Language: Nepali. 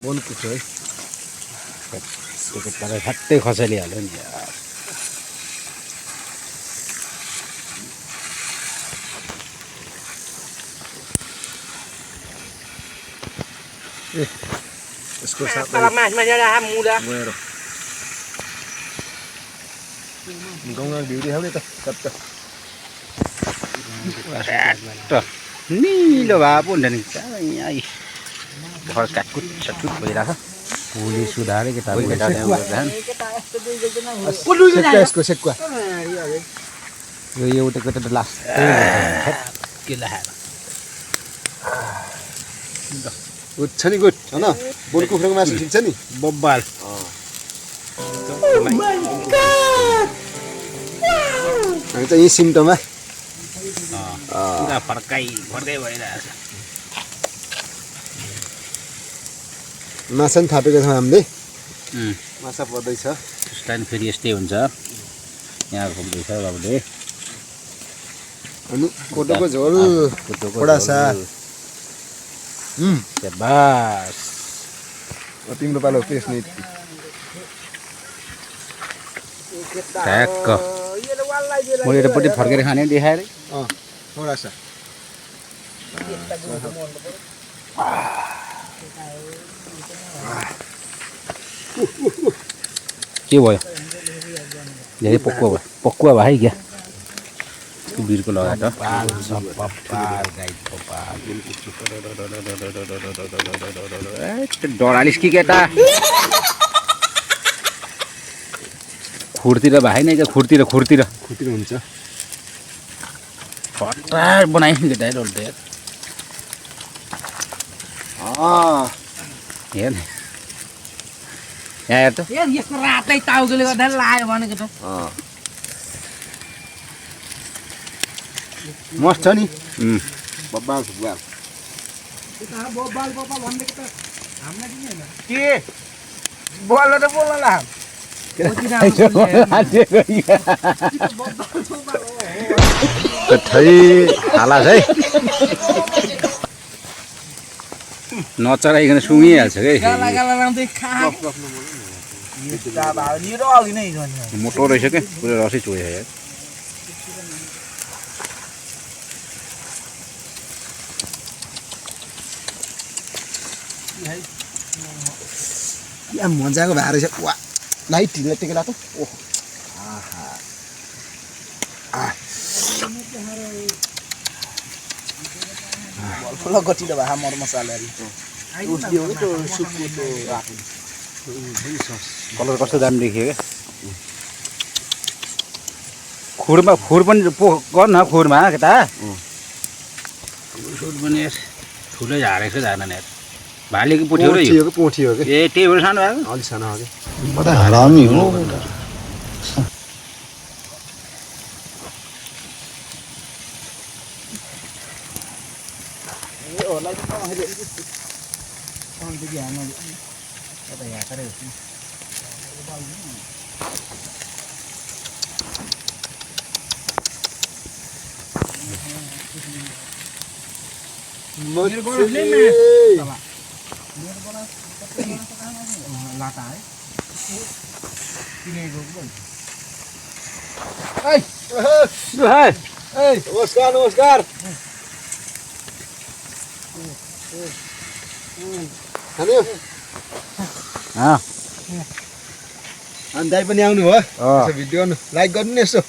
बोनको छ है त्यसको तर ठ्याक्कै खसालिहाल्यो नि यार। ए यसको साथमा Para mas ada muda. गएर गाउँमा भिउ देखाउने त कत्ता निलो भए पो हुन्छ नि यहाँ घर काटकुट सटकुट भइरहेको पुलिस सुधारे केटा यसको सेक्वा यो एउटा केटा त लास्ट के लाएर गुड छ नि गुड हैन बोनको फ्रेङ मासु ठिक छ नि बब्बाल हामी त यही सिम्टोमा पुरा फर्काइ भइरहेछ। माछा नि थापेको छौँ हामीले माछा पर्दैछ त्यसलाई नि फेरि यस्तै हुन्छ यहाँ पुग्दैछ बाबुले अनि कोटोको झोल बडा साग बास तिम्रो पालो पेस नि ठ्याक्क म एउटापट्टि फर्केर खाने देखाएर बडा साग के भयो धेरै पक्वा भयो क्या बिर्को लगाएर डरालिस कि केटा खुर्तिर भाइ नै खुर्तिर हुन्छ फटार बनाइन् केटा डल्दै हेर यहाँ हेर त Ya, यसको रातै ताउजोले गर्दा लायो भनेको त। मस्त छ नि बब्बाल फुब्बाल बोबाल भनेको त हामीलाई किन हैन के बोल त बोलला थै हालास है नचराइकन सुँगिहाल्छ है गाला राउँदै खा यस्ता भाउ नि र अलि नै गर्ने मोटो रहेछ क्या पुरा रसै चोयो यार या मजाको भएर रहेछ वा लाइट ढिलो टेकेला त ओह फल गटिलो भए मर मसालाहरु उस दियो नि त्यो सुपको त्यो राख्नु कलर कस्तो दामी देखियो क्या खुर पनि गर न खुरमा केटा खुर पनि ठुलै झारेको छ झार्न यार भालेको पुठ्यो र यो पोठी हो के ए त्यही भएर सानो भएको अलि सानो हो के बड़ा हरामी हो लाटा है नमस्कार नमस्कार खानु अनि दाइ पनि आउनु हो भिडियो लाइक गर्नु नि यसो